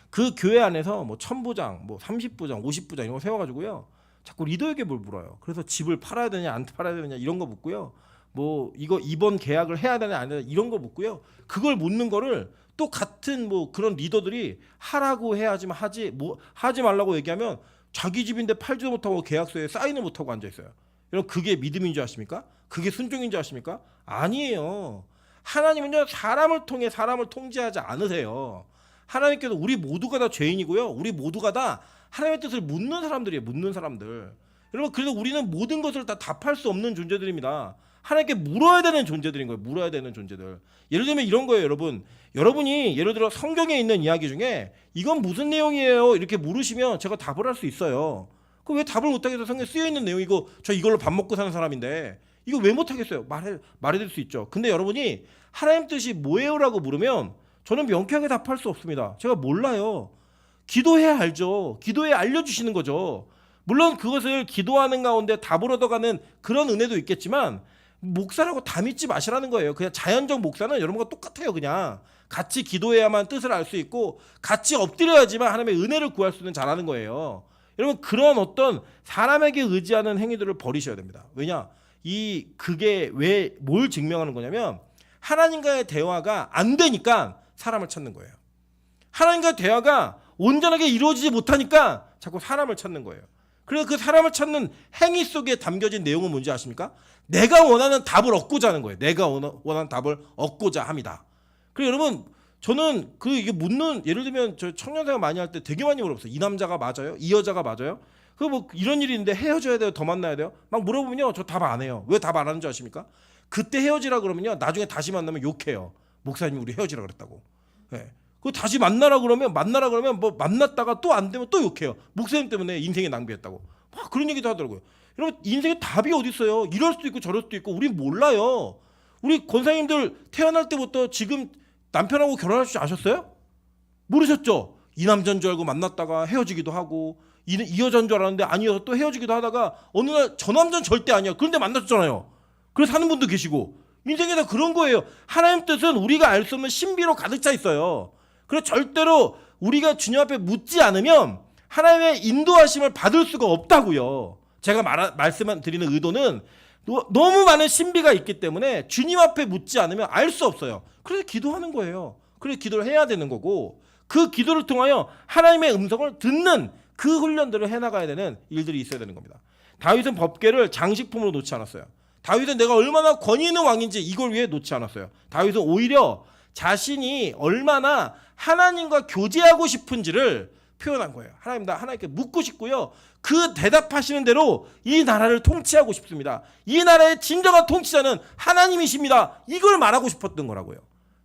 그 교회 안에서 뭐 1000부장, 뭐 30부장, 50부장 이런 거 세워가지고요, 자꾸 리더에게 뭘 물어요. 그래서 집을 팔아야 되냐 안 팔아야 되냐 이런 거 묻고요, 뭐 이거 이번 계약을 해야 되냐 안 되냐 이런 거 묻고요. 그걸 묻는 거를 또 같은 뭐 그런 리더들이 하라고 해야지만 하지, 뭐 하지 말라고 얘기하면 자기 집인데 팔지도 못하고 계약서에 사인을 못하고 앉아 있어요. 여러분, 그게 믿음인 줄 아십니까? 그게 순종인 줄 아십니까? 아니에요. 하나님은요, 사람을 통해 사람을 통제하지 않으세요. 하나님께서 우리 모두가 다 죄인이고요, 우리 모두가 다 하나님의 뜻을 묻는 사람들이에요. 묻는 사람들. 여러분, 그래서 우리는 모든 것을 다 답할 수 없는 존재들입니다. 하나님께 물어야 되는 존재들인 거예요. 물어야 되는 존재들. 예를 들면 이런 거예요, 여러분. 여러분이 예를 들어 성경에 있는 이야기 중에 이건 무슨 내용이에요? 이렇게 물으시면 제가 답을 할 수 있어요. 그럼 왜 답을 못하겠어요? 성경에 쓰여있는 내용이고 저 이걸로 밥 먹고 사는 사람인데 이거 왜 못하겠어요? 말해드릴 수 있죠. 근데 여러분이 하나님 뜻이 뭐예요? 라고 물으면 저는 명쾌하게 답할 수 없습니다. 제가 몰라요. 기도해야 알죠. 기도해 알려주시는 거죠. 물론 그것을 기도하는 가운데 답을 얻어가는 그런 은혜도 있겠지만 목사라고 다 믿지 마시라는 거예요. 그냥 자연적 목사는 여러분과 똑같아요. 그냥 같이 기도해야만 뜻을 알 수 있고 같이 엎드려야지만 하나님의 은혜를 구할 수 있는 자라는 거예요. 여러분, 그런 어떤 사람에게 의지하는 행위들을 버리셔야 됩니다. 왜냐? 그게 왜 뭘 증명하는 거냐면 하나님과의 대화가 안 되니까 사람을 찾는 거예요. 하나님과의 대화가 온전하게 이루어지지 못하니까 자꾸 사람을 찾는 거예요. 그래서 그 사람을 찾는 행위 속에 담겨진 내용은 뭔지 아십니까? 내가 원하는 답을 얻고자 하는 거예요. 내가 원하는 답을 얻고자 합니다. 그리고 여러분, 저는 이게 묻는, 예를 들면 저 청년생활 많이 할 때 되게 많이 물어봤어요. 이 남자가 맞아요? 이 여자가 맞아요? 그 뭐 이런 일이 있는데 헤어져야 돼요? 더 만나야 돼요? 막 물어보면요. 저 답 안 해요. 왜 답 안 하는 줄 아십니까? 그때 헤어지라 그러면요. 나중에 다시 만나면 욕해요. 목사님이 우리 헤어지라 그랬다고. 예. 그 다시 만나라 그러면 뭐 만났다가 또 안 되면 또 욕해요. 목사님 때문에 인생에 낭비했다고. 막 그런 얘기도 하더라고요. 여러분 인생에 답이 어디 있어요? 이럴 수도 있고 저럴 수도 있고 우린 몰라요. 우리 권사님들 태어날 때부터 지금 남편하고 결혼할 줄 아셨어요? 모르셨죠? 이 남자인 줄 알고 만났다가 헤어지기도 하고 이 여자인 줄 알았는데 아니어서 또 헤어지기도 하다가 어느 날 저 남자는 절대 아니야. 그런데 만났잖아요. 그래서 사는 분도 계시고 인생에 다 그런 거예요. 하나님 뜻은 우리가 알 수 없는 신비로 가득 차 있어요. 그래서 절대로 우리가 주님 앞에 묻지 않으면 하나님의 인도하심을 받을 수가 없다고요. 제가 말씀드리는 의도는 너무 많은 신비가 있기 때문에 주님 앞에 묻지 않으면 알 수 없어요. 그래서 기도하는 거예요. 그래서 기도를 해야 되는 거고 그 기도를 통하여 하나님의 음성을 듣는 그 훈련들을 해나가야 되는 일들이 있어야 되는 겁니다. 다윗은 법궤를 장식품으로 놓지 않았어요. 다윗은 내가 얼마나 권위 있는 왕인지 이걸 위해 놓지 않았어요. 다윗은 오히려 자신이 얼마나 하나님과 교제하고 싶은지를 표현한 거예요. 하나님 나 하나님께 묻고 싶고요. 그 대답하시는 대로 이 나라를 통치하고 싶습니다. 이 나라의 진정한 통치자는 하나님이십니다. 이걸 말하고 싶었던 거라고요.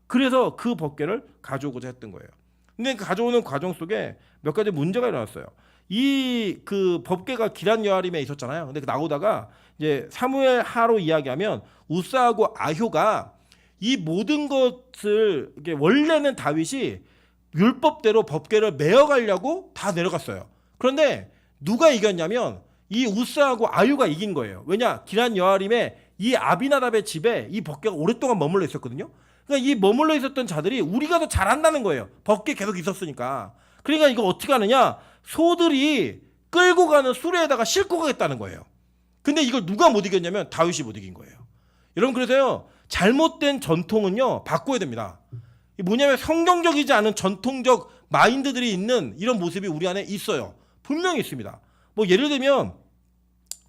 그래서 그 법궤를 가져오고자 했던 거예요. 근데 그 가져오는 과정 속에 몇 가지 문제가 일어났어요. 이 그 법궤가 기란 여아림에 있었잖아요. 근데 나오다가 이제 사무엘 하로 이야기하면 우사하고 아효가 이 모든 것을 이게 원래는 다윗이 율법대로 법궤를 메어가려고 다 내려갔어요. 그런데 누가 이겼냐면 이 우사하고 아유가 이긴 거예요. 왜냐? 기란 여아림에 이 아비나답의 집에 이 법궤가 오랫동안 머물러 있었거든요. 그러니까 이 머물러 있었던 자들이 우리가 더 잘한다는 거예요. 법궤 계속 있었으니까. 그러니까 이거 어떻게 하느냐? 소들이 끌고 가는 수레에다가 싣고 가겠다는 거예요. 근데 이걸 누가 못 이겼냐면 다윗이 못 이긴 거예요. 여러분 그래서요. 잘못된 전통은요. 바꿔야 됩니다. 뭐냐면 성경적이지 않은 전통적 마인드들이 있는 이런 모습이 우리 안에 있어요. 분명히 있습니다. 뭐 예를 들면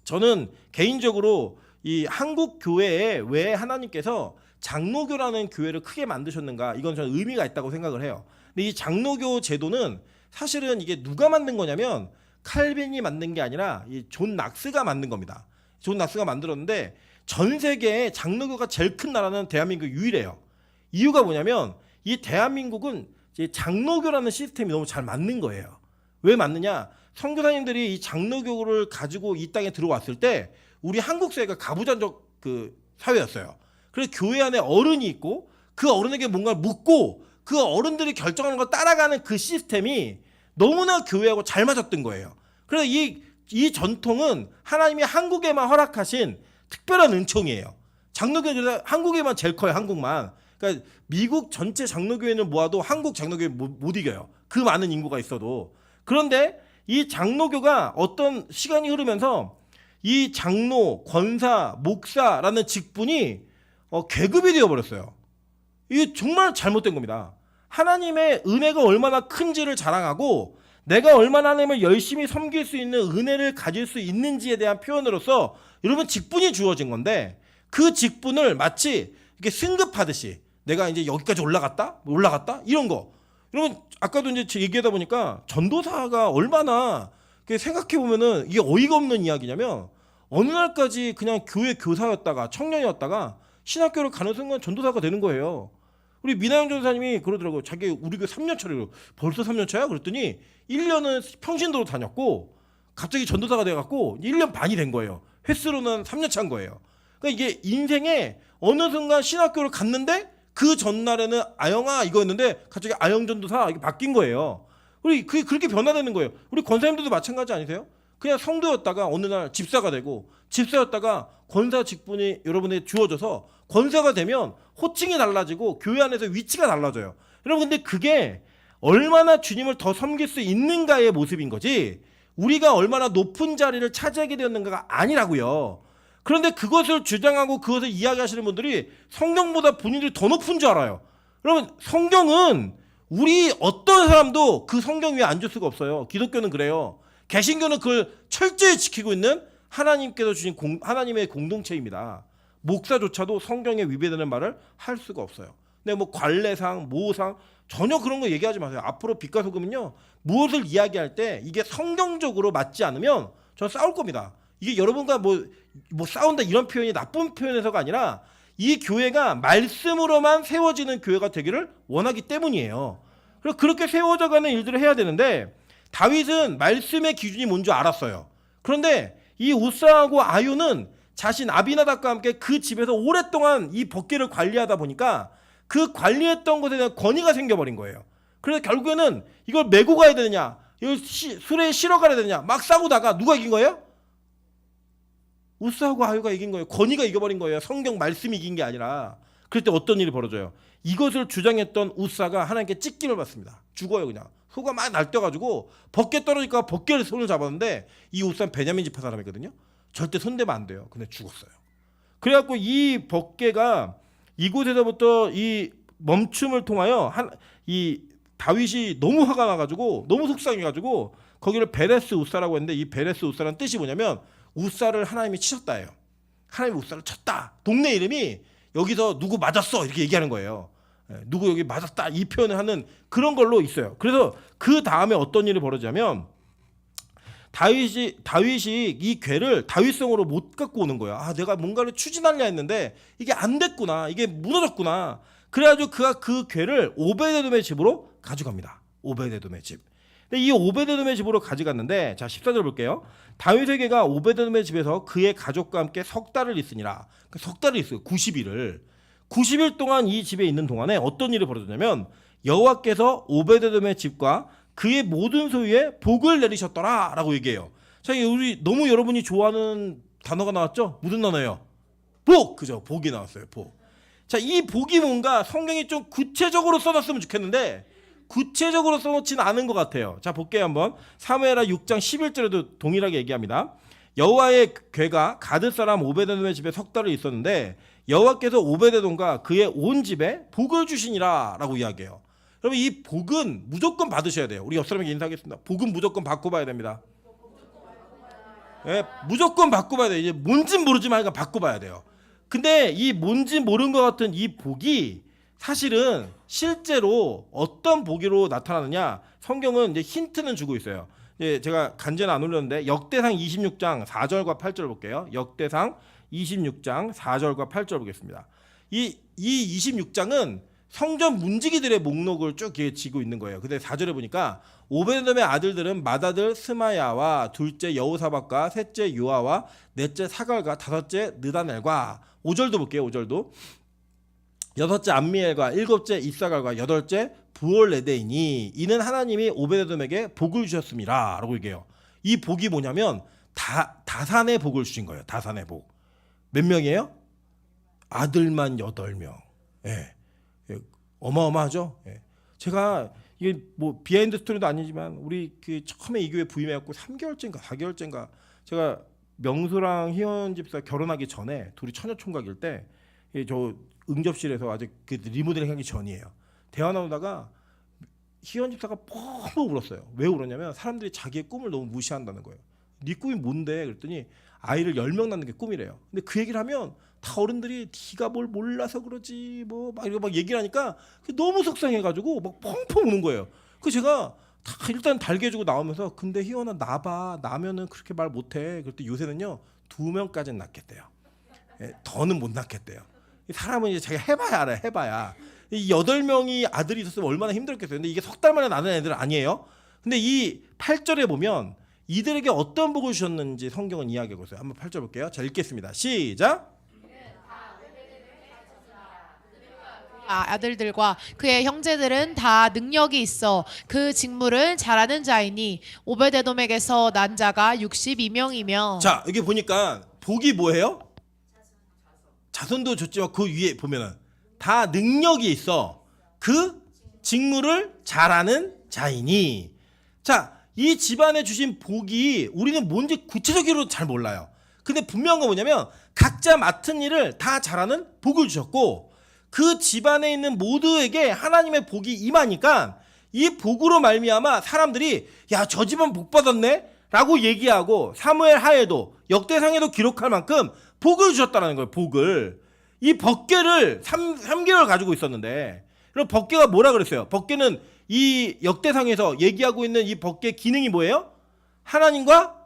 저는 개인적으로 이 한국 교회에 왜 하나님께서 장로교라는 교회를 크게 만드셨는가 이건 저는 의미가 있다고 생각을 해요. 근데 이 장로교 제도는 사실은 이게 누가 만든 거냐면 칼빈이 만든 게 아니라 이 존 낙스가 만든 겁니다. 존 낙스가 만들었는데 전 세계에 장로교가 제일 큰 나라는 대한민국 유일해요. 이유가 뭐냐면 이 대한민국은 이제 장로교라는 시스템이 너무 잘 맞는 거예요. 왜 맞느냐? 선교사님들이 이 장로교를 가지고 이 땅에 들어왔을 때 우리 한국 사회가 가부장적 그 사회였어요. 그래서 교회 안에 어른이 있고 그 어른에게 뭔가를 묻고 그 어른들이 결정하는 걸 따라가는 그 시스템이 너무나 교회하고 잘 맞았던 거예요. 그래서 이 전통은 하나님이 한국에만 허락하신 특별한 은총이에요. 장로교는 한국에만 제일 커요. 한국만. 그러니까 미국 전체 장로교회는 모아도 한국 장로교회 못 이겨요. 그 많은 인구가 있어도. 그런데 이 장로교가 어떤 시간이 흐르면서 이 장로, 권사, 목사라는 직분이 계급이 되어버렸어요. 이게 정말 잘못된 겁니다. 하나님의 은혜가 얼마나 큰지를 자랑하고 내가 얼마나 하나님을 열심히 섬길 수 있는 은혜를 가질 수 있는지에 대한 표현으로서 여러분 직분이 주어진 건데 그 직분을 마치 이렇게 승급하듯이 내가 이제 여기까지 올라갔다 이런 거. 여러분 아까도 이제 얘기하다 보니까 전도사가 얼마나 생각해 보면은 이게 어이가 없는 이야기냐면 어느 날까지 그냥 교회 교사였다가 청년이었다가 신학교를 가는 순간 전도사가 되는 거예요. 우리 민하영 전도사님이 그러더라고요. 자기 우리 교회 3년 차래요. 벌써 3년 차야? 그랬더니 1년은 평신도로 다녔고 갑자기 전도사가 돼갖고 1년 반이 된 거예요. 횟수로는 3년 차인 거예요. 그러니까 이게 인생에 어느 순간 신학교를 갔는데 그 전날에는 아영아 이거였는데 갑자기 아영 전도사 이게 바뀐 거예요. 우리 그게 그렇게 변화되는 거예요. 우리 권사님들도 마찬가지 아니세요? 그냥 성도였다가 어느 날 집사가 되고 집사였다가 권사 직분이 여러분에게 주어져서 권사가 되면 호칭이 달라지고 교회 안에서 위치가 달라져요. 여러분 근데 그게 얼마나 주님을 더 섬길 수 있는가의 모습인 거지 우리가 얼마나 높은 자리를 차지하게 되었는가가 아니라고요. 그런데 그것을 주장하고 그것을 이야기하시는 분들이 성경보다 본인들이 더 높은 줄 알아요. 여러분 성경은 우리 어떤 사람도 그 성경 위에 앉을 수가 없어요. 기독교는 그래요. 개신교는 그걸 철저히 지키고 있는 하나님께서 주신 하나님의 공동체입니다. 목사조차도 성경에 위배되는 말을 할 수가 없어요. 근데 뭐 관례상, 모상 전혀 그런 거 얘기하지 마세요. 앞으로 빛과 소금은요 무엇을 이야기할 때 이게 성경적으로 맞지 않으면 저 싸울 겁니다. 이게 여러분과 뭐 싸운다 이런 표현이 나쁜 표현에서가 아니라 이 교회가 말씀으로만 세워지는 교회가 되기를 원하기 때문이에요. 그래서 그렇게 세워져가는 일들을 해야 되는데 다윗은 말씀의 기준이 뭔지 알았어요. 그런데 이 우사하고 아유는 자신 아비나답과 함께 그 집에서 오랫동안 이 법궤를 관리하다 보니까 그 관리했던 것에 대한 권위가 생겨버린 거예요. 그래서 결국에는 이걸 메고 가야 되느냐, 이걸 수레에 실어 가야 되느냐 막 싸우다가 누가 이긴 거예요? 우사하고 아유가 이긴 거예요. 권위가 이겨버린 거예요. 성경 말씀이 이긴 게 아니라. 그럴 때 어떤 일이 벌어져요? 이것을 주장했던 우사가 하나님께 찢김을 받습니다. 죽어요 그냥. 소가 막 날뛰어가지고 법궤 떨어지니까 법궤를 손을 잡았는데 이 우사는 베냐민 지파 사람이거든요. 절대 손대면 안 돼요. 근데 죽었어요. 그래갖고 이 법궤가 이곳에서부터 이 멈춤을 통하여 이 다윗이 너무 화가 나가지고 너무 속상해가지고 거기를 베레스 우사라고 했는데 이 베레스 우사라는 뜻이 뭐냐면 우사를 하나님이 치셨다예요. 하나님이 우사를 쳤다. 동네 이름이 여기서 누구 맞았어 이렇게 얘기하는 거예요. 누구 여기 맞았다 이 표현을 하는 그런 걸로 있어요. 그래서 그 다음에 어떤 일이 벌어지냐면 다윗이 이 궤를 다윗성으로 못 갖고 오는 거예요. 아 내가 뭔가를 추진하려 했는데 이게 안 됐구나. 이게 무너졌구나. 그래가지고 그가 그 궤를 오베데돔의 집으로 가져갑니다. 오베데돔의 집. 근데 이 오베데돔의 집으로 가져갔는데 자 14절 볼게요. 다윗의 궤가 오베데돔의 집에서 그의 가족과 함께 석 달을 있으니라. 석 달을 있어요. 90일 동안 이 집에 있는 동안에 어떤 일이 벌어졌냐면 여호와께서 오베데돔의 집과 그의 모든 소유에 복을 내리셨더라라고 얘기해요. 자, 우리 너무 여러분이 좋아하는 단어가 나왔죠? 무슨 단어예요? 복, 그죠? 복이 나왔어요. 복. 자, 이 복이 뭔가 성경이 좀 구체적으로 써놨으면 좋겠는데 구체적으로 써놓지는 않은 것 같아요. 자, 볼게요 한번. 사무엘하 6장 11절에도 동일하게 얘기합니다. 여호와의 궤가 가드 사람 오베데돔의 집에 석 달을 있었는데 여호와께서 오베데돔과 그의 온 집에 복을 주시니라라고 이야기해요. 여러분 이 복은 무조건 받으셔야 돼요. 우리 옆 사람에게 인사하겠습니다. 복은 무조건 받고 봐야 됩니다. 예, 무조건 받고 봐야 돼요. 이제 뭔진 모르지만 그러니까 받고 봐야 돼요. 근데 이 뭔지 모르는 것 같은 이 복이 사실은 실제로 어떤 복으로 나타나느냐 성경은 이제 힌트는 주고 있어요. 이제 제가 간제는 안 올렸는데 역대상 26장 4절과 8절 볼게요. 역대상 26장 4절과 8절 보겠습니다. 이 26장은 성전 문지기들의 목록을 쭉 지고 있는 거예요. 근데 4절에 보니까 오베데돔의 아들들은 맏아들 스마야와 둘째 여호사밧과 셋째 요아와 넷째 사갈과 다섯째 느다넬과 5절도 볼게요. 5절도 여섯째 암미엘과 일곱째 이사갈과 여덟째 부올레데이니 이는 하나님이 오베데돔에게 복을 주셨습니다 라고 얘기해요. 이 복이 뭐냐면 다산의 복을 주신 거예요. 다산의 복. 몇 명이에요? 아들만 8명. 예. 어마어마하죠. 예. 제가 이게 뭐 비하인드 스토리도 아니지만 우리 그 처음에 이 교회 부임해갖고 3개월째인가 4개월째인가 제가 명수랑 희원 집사 결혼하기 전에 둘이 처녀총각일 때 저 응접실에서 아직 그 리모델링 하기 전이에요. 대화 나오다가 희원 집사가 펑펑 울었어요. 왜 울었냐면 사람들이 자기의 꿈을 너무 무시한다는 거예요. 네 꿈이 뭔데? 그랬더니 아이를 10명 낳는 게 꿈이래요. 근데 그 얘기를 하면 다 어른들이 네가 뭘 몰라서 그러지 뭐 막 이렇게 막 얘기를 하니까 너무 속상해가지고 막 펑펑 우는 거예요. 그 제가 다 일단 달게 해주고 나오면서 근데 희원아 나봐 나면은 그렇게 말 못해. 그랬더니 요새는요 2명까지는 낳겠대요. 예, 더는 못 낳겠대요. 사람은 이제 자기가 해봐야 알아요. 해봐야. 이 8명이 아들이 있었으면 얼마나 힘들었겠어요. 근데 이게 석 달 만에 낳는 애들은 아니에요. 근데 이 8절에 보면 이들에게 어떤 복을 주셨는지 성경은 이야기하고 있어요. 한번 8절 볼게요. 자 읽겠습니다. 시작. 아들들과 그의 형제들은 다 능력이 있어 그 직무를 잘하는 자이니 오베데돔에게서 난 자가 62명이며 자 여기 보니까 복이 뭐예요? 자손도 줬지만 그 위에 보면은 다 능력이 있어 그 직무를 잘하는 자이니. 자 이 집안에 주신 복이 우리는 뭔지 구체적으로 잘 몰라요. 근데 분명한 건 뭐냐면 각자 맡은 일을 다 잘하는 복을 주셨고 그 집안에 있는 모두에게 하나님의 복이 임하니까 이 복으로 말미암아 사람들이 야 저 집안 복 받았네 라고 얘기하고 사무엘 하에도 역대상에도 기록할 만큼 복을 주셨다는 거예요. 복을. 이 법궤를 3개월 가지고 있었는데, 그럼 법궤가 뭐라 그랬어요? 법궤는 이 역대상에서 얘기하고 있는 이 법궤 기능이 뭐예요? 하나님과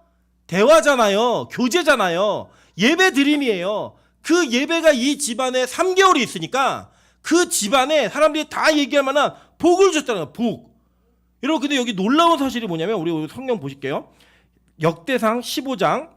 대화잖아요. 교제잖아요. 예배 드림이에요. 그 예배가 이 집안에 3개월이 있으니까 그 집안에 사람들이 다 얘기할 만한 복을 줬다는 거예요. 복. 여러분, 근데 여기 놀라운 사실이 뭐냐면, 우리 성경 보실게요. 역대상 15장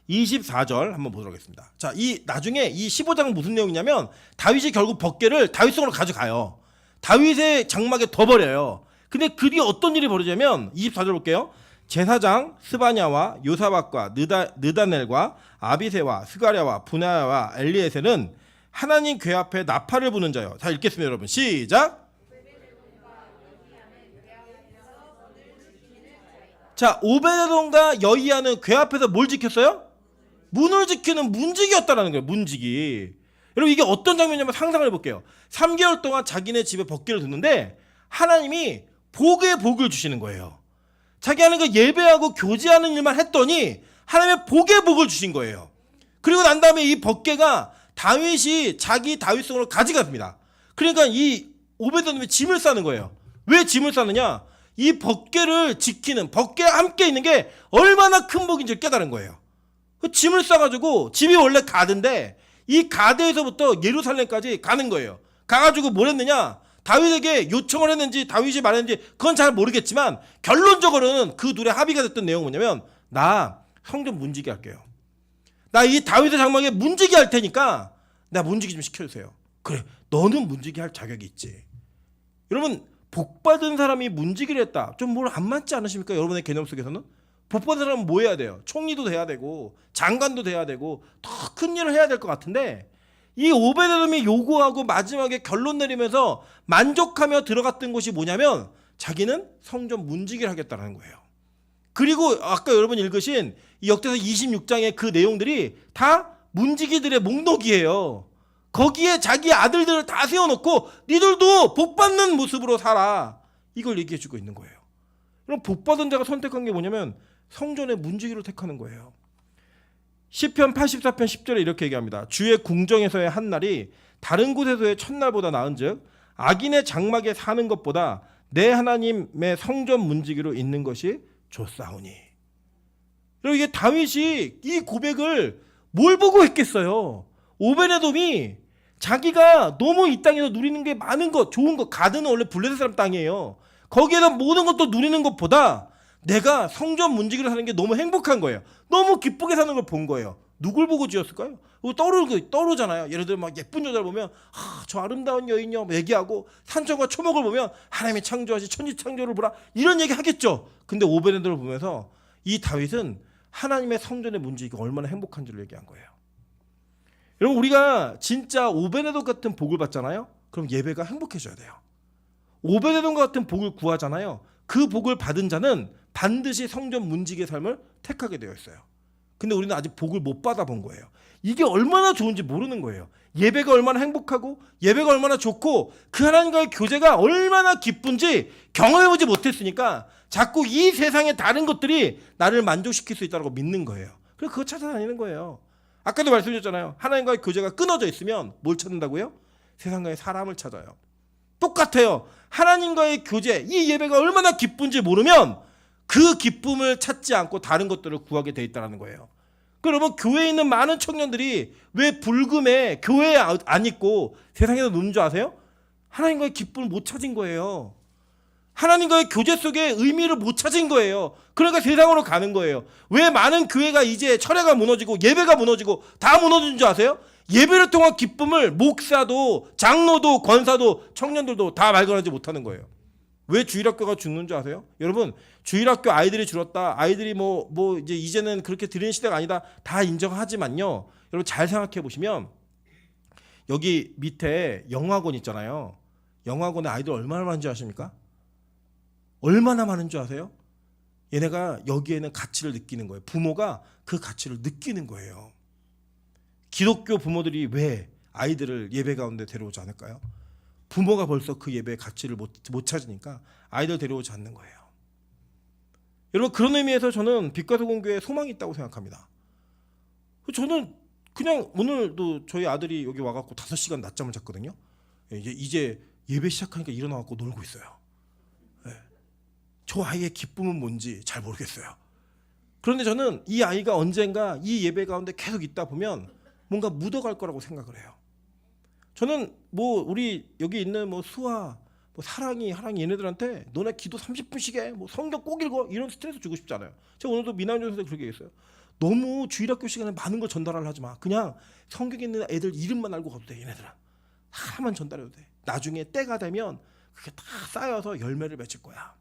24절 한번 보도록 하겠습니다. 자, 이 나중에 이 15장은 무슨 내용이냐면, 다윗이 결국 법궤를 다윗성으로 가져가요. 다윗의 장막에 둬버려요. 근데 그 뒤에 어떤 일이 벌어지냐면 24절 볼게요. 제사장 스바냐와 요사박과 느다넬과 아비세와 스가랴와 분야와 엘리에셀은 하나님 궤 앞에 나팔을 부는 자요. 자, 읽겠습니다, 여러분. 시작. 자, 오베데돔과 여이야는 궤 앞에서 뭘 지켰어요? 문을 지키는 문지기였다라는 거예요. 문지기. 여러분, 이게 어떤 장면이냐면 상상을 해볼게요. 3개월 동안 자기네 집에 법궤를 뒀는데 하나님이 복을 주시는 거예요. 자기 하는 거 예배하고 교제하는 일만 했더니 하나님의 복을 주신 거예요. 그리고 난 다음에 이 법궤가 다윗이 자기 다윗성으로 가져갑니다. 그러니까 이 오베데돔이 짐을 싸는 거예요. 왜 짐을 싸느냐? 이 법궤를 지키는, 법궤와 함께 있는 게 얼마나 큰 복인지 깨달은 거예요. 그 짐을 싸가지고, 집이 원래 가드인데 이 가드에서부터 예루살렘까지 가는 거예요. 가가지고 뭘 했느냐? 다윗에게 요청을 했는지 다윗이 말했는지 그건 잘 모르겠지만, 결론적으로는 그 둘의 합의가 됐던 내용은 뭐냐면, 나 성전 문지기 할게요. 나 이 다윗의 장막에 문지기 할 테니까 나 문지기 좀 시켜주세요. 그래, 너는 문지기 할 자격이 있지. 여러분, 복받은 사람이 문지기를 했다. 좀 뭘 안 맞지 않으십니까? 여러분의 개념 속에서는? 복받은 사람은 뭐 해야 돼요? 총리도 돼야 되고 장관도 돼야 되고 더 큰 일을 해야 될 것 같은데, 이 오베데돔이 요구하고 마지막에 결론 내리면서 만족하며 들어갔던 곳이 뭐냐면, 자기는 성전 문지기를 하겠다는 거예요. 그리고 아까 여러분 읽으신 이 역대서 26장의 그 내용들이 다 문지기들의 목록이에요. 거기에 자기 아들들을 다 세워놓고 니들도 복받는 모습으로 살아, 이걸 얘기해주고 있는 거예요. 그럼 복받은 자가 선택한 게 뭐냐면 성전의 문지기를 택하는 거예요. 시편 84편 10절에 이렇게 얘기합니다. 주의 궁정에서의 한 날이 다른 곳에서의 첫날보다 나은즉 악인의 장막에 사는 것보다 내 하나님의 성전 문지기로 있는 것이 좋사오니. 그리고 이게 다윗이 이 고백을 뭘 보고 했겠어요? 오베데돔이 자기가 너무 이 땅에서 누리는 게 많은 것, 좋은 것, 가드는 원래 블레셋 사람 땅이에요. 거기에다 모든 것도 누리는 것보다 내가 성전 문지기를 사는 게 너무 행복한 거예요. 너무 기쁘게 사는 걸 본 거예요. 누굴 보고 지었을까요? 떠오르잖아요. 예를 들어 막 예쁜 여자를 보면 저 아름다운 여인이요 얘기하고, 산천과 초목을 보면 하나님이 창조하시 천지 창조를 보라, 이런 얘기 하겠죠. 근데 오베데돔을 보면서 이 다윗은 하나님의 성전의 문지기가 얼마나 행복한지를 얘기한 거예요. 여러분, 우리가 진짜 오베데돔 같은 복을 받잖아요. 그럼 예배가 행복해져야 돼요. 오베데돔 같은 복을 구하잖아요. 그 복을 받은 자는 반드시 성전 문지기의 삶을 택하게 되어 있어요. 근데 우리는 아직 복을 못 받아본 거예요. 이게 얼마나 좋은지 모르는 거예요. 예배가 얼마나 행복하고 예배가 얼마나 좋고 그 하나님과의 교제가 얼마나 기쁜지 경험해보지 못했으니까 자꾸 이 세상의 다른 것들이 나를 만족시킬 수 있다고 믿는 거예요. 그래서 그거 찾아다니는 거예요. 아까도 말씀드렸잖아요. 하나님과의 교제가 끊어져 있으면 뭘 찾는다고요? 세상과의 사람을 찾아요. 똑같아요. 하나님과의 교제, 이 예배가 얼마나 기쁜지 모르면 그 기쁨을 찾지 않고 다른 것들을 구하게 돼 있다는 거예요. 그러면 교회에 있는 많은 청년들이 왜 불금에 교회에 안 있고 세상에서 노는 줄 아세요? 하나님과의 기쁨을 못 찾은 거예요. 하나님과의 교제 속에 의미를 못 찾은 거예요. 그러니까 세상으로 가는 거예요. 왜 많은 교회가 이제 철회가 무너지고 예배가 무너지고 다 무너진 줄 아세요? 예배를 통한 기쁨을 목사도 장로도 권사도 청년들도 다 발견하지 못하는 거예요. 왜 주일학교가 죽는 줄 아세요? 여러분, 주일학교 아이들이 줄었다, 아이들이 이제는 그렇게 드리는 시대가 아니다, 다 인정하지만요, 여러분 잘 생각해 보시면 여기 밑에 영화관 있잖아요. 영화관에 아이들 얼마나 많은 줄 아십니까? 얼마나 많은 줄 아세요? 얘네가 여기에는 가치를 느끼는 거예요. 부모가 그 가치를 느끼는 거예요. 기독교 부모들이 왜 아이들을 예배 가운데 데려오지 않을까요? 부모가 벌써 그 예배의 가치를 못 찾으니까 아이들 데려오지 않는 거예요. 여러분, 그런 의미에서 저는 빛과 소금 교회에 소망이 있다고 생각합니다. 저는 그냥 오늘도 저희 아들이 여기 와갖고 5시간 낮잠을 잤거든요. 예, 이제 예배 시작하니까 일어나갖고 놀고 있어요. 예. 저 아이의 기쁨은 뭔지 잘 모르겠어요. 그런데 저는 이 아이가 언젠가 이 예배 가운데 계속 있다 보면 뭔가 묻어갈 거라고 생각을 해요. 저는 뭐 우리 여기 있는 뭐 수아, 뭐 사랑이, 하랑이 얘네들한테 너네 기도 30분씩 해, 뭐 성경 꼭 읽어 이런 스트레스 주고 싶지 않아요. 제가 오늘도 미나윤 선생 그렇게 얘기했어요. 너무 주일학교 시간에 많은 걸 전달하려 하지 마. 그냥 성경에 있는 애들 이름만 알고 가도 돼. 얘네들은 하나만 전달해도 돼. 나중에 때가 되면 그게 다 쌓여서 열매를 맺을 거야.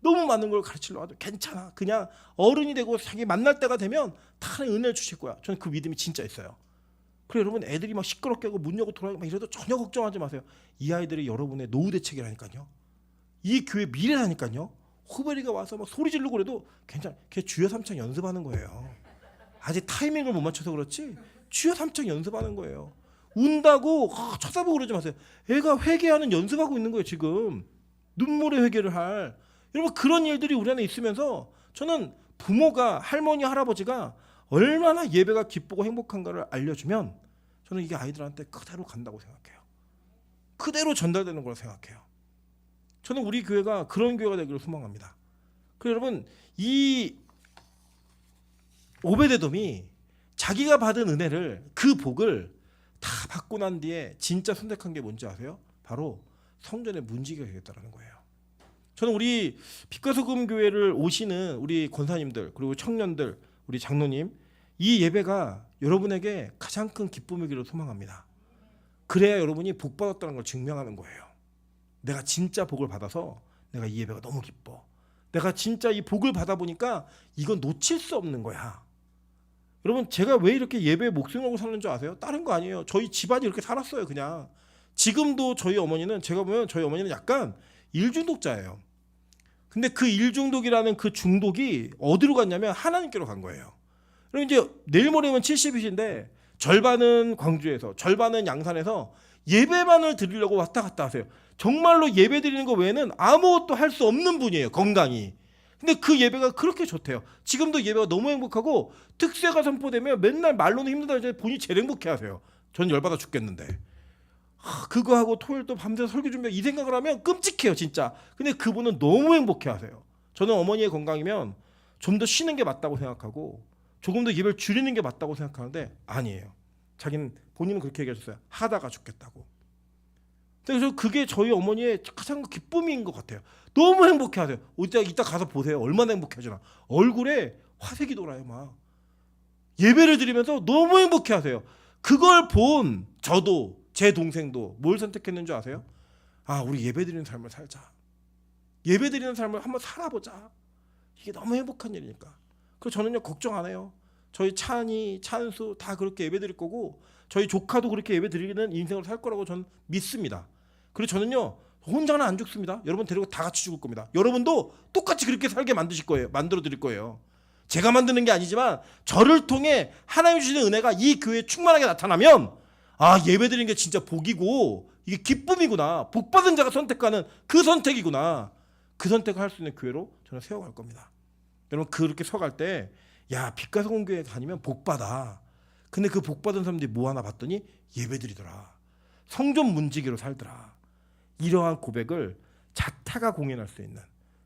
너무 많은 걸 가르치려고 하도 괜찮아. 그냥 어른이 되고 자기 만날 때가 되면 다 하나님 은혜를 주실 거야. 저는 그 믿음이 진짜 있어요. 그래 여러분 애들이 막 시끄럽게 하고 문 열고 돌아가고 막 이래도 전혀 걱정하지 마세요. 이 아이들이 여러분의 노후 대책이라니까요. 이 교회 미래라니까요. 후배리가 와서 막 소리 지르고 그래도 괜찮아. 걔 주여 삼창 연습하는 거예요. 아직 타이밍을 못 맞춰서 그렇지 주여 삼창 연습하는 거예요. 운다고 쳐다보고 그러지 마세요. 애가 회개하는 연습하고 있는 거예요. 지금 눈물의 회개를 할 여러분 그런 일들이 우리 안에 있으면서 저는 부모가 할머니 할아버지가 얼마나 예배가 기쁘고 행복한가를 알려주면 저는 이게 아이들한테 그대로 간다고 생각해요. 그대로 전달되는 거라고 생각해요. 저는 우리 교회가 그런 교회가 되기를 소망합니다. 그래서 여러분 이 오베데돔이 자기가 받은 은혜를 그 복을 다 받고 난 뒤에 진짜 선택한 게 뭔지 아세요? 바로 성전의 문지기가 되겠다는 거예요. 저는 우리 빛과 소금 교회를 오시는 우리 권사님들 그리고 청년들 우리 장로님 이 예배가 여러분에게 가장 큰 기쁨이기를 소망합니다. 그래야 여러분이 복 받았다는 걸 증명하는 거예요. 내가 진짜 복을 받아서 내가 이 예배가 너무 기뻐. 내가 진짜 이 복을 받아보니까 이건 놓칠 수 없는 거야. 여러분 제가 왜 이렇게 예배에 목숨 걸고 사는 줄 아세요? 다른 거 아니에요. 저희 집안이 이렇게 살았어요. 그냥 지금도 저희 어머니는 제가 보면 저희 어머니는 약간 일중독자예요. 근데 그 일중독이라는 그 중독이 어디로 갔냐면 하나님께로 간 거예요. 그럼 이제 내일 모레면 70이신데 절반은 광주에서 절반은 양산에서 예배만을 드리려고 왔다 갔다 하세요. 정말로 예배 드리는 거 외에는 아무것도 할 수 없는 분이에요. 건강이. 근데 그 예배가 그렇게 좋대요. 지금도 예배가 너무 행복하고 특세가 선포되면 맨날 말로는 힘들다 이제 본인이 제일 행복해 하세요. 전 열받아 죽겠는데. 그거 하고 토요일 또 밤새서 설교 준비하고 이 생각을 하면 끔찍해요 진짜. 근데 그분은 너무 행복해 하세요. 저는 어머니의 건강이면 좀 더 쉬는 게 맞다고 생각하고 조금 더 예배를 줄이는 게 맞다고 생각하는데 아니에요. 자기는 본인은 그렇게 얘기하셨어요. 하다가 죽겠다고. 그래서 그게 저희 어머니의 가장 기쁨인 것 같아요. 너무 행복해 하세요. 이따 가서 보세요. 얼마나 행복해 하시나. 얼굴에 화색이 돌아요 막. 예배를 드리면서 너무 행복해 하세요. 그걸 본 저도 제 동생도 뭘 선택했는 줄 아세요? 아 우리 예배드리는 삶을 살자. 예배드리는 삶을 한번 살아보자. 이게 너무 행복한 일이니까. 그래서 저는요 걱정 안 해요. 저희 찬이, 찬수 다 그렇게 예배드릴 거고 저희 조카도 그렇게 예배드리는 인생을 살 거라고 저는 믿습니다. 그리고 저는요 혼자는 안 죽습니다. 여러분 데리고 다 같이 죽을 겁니다. 여러분도 똑같이 그렇게 살게 만드실 거예요. 만들어 드릴 거예요. 제가 만드는 게 아니지만 저를 통해 하나님 주시는 은혜가 이 교회에 충만하게 나타나면 아 예배드리는 게 진짜 복이고 이게 기쁨이구나. 복받은 자가 선택하는 그 선택이구나. 그 선택을 할 수 있는 교회로 저는 세워갈 겁니다. 여러분 그렇게 서갈 때 야 빛과 소금 교회 다니면 복받아. 근데 그 복받은 사람들이 뭐 하나 봤더니 예배드리더라. 성전 문지기로 살더라. 이러한 고백을 자타가 공연할 수 있는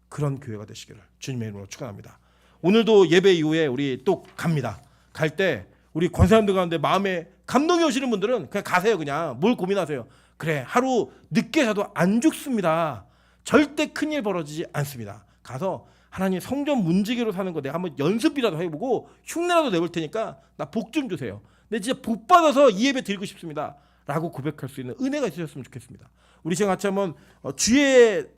그런 교회가 되시기를 주님의 이름으로 축원합니다. 오늘도 예배 이후에 우리 또 갑니다. 갈 때 우리 권사님들 가운데 마음에 감동이 오시는 분들은 그냥 가세요. 그냥 뭘 고민하세요. 그래 하루 늦게 자도 안 죽습니다. 절대 큰일 벌어지지 않습니다. 가서 하나님 성전 문지기로 사는 거 내가 한번 연습이라도 해보고 흉내라도 내볼 테니까 나 복 좀 주세요. 내 진짜 복 받아서 이 예배 드리고 싶습니다. 라고 고백할 수 있는 은혜가 있으셨으면 좋겠습니다. 우리 지금 같이 한번 주의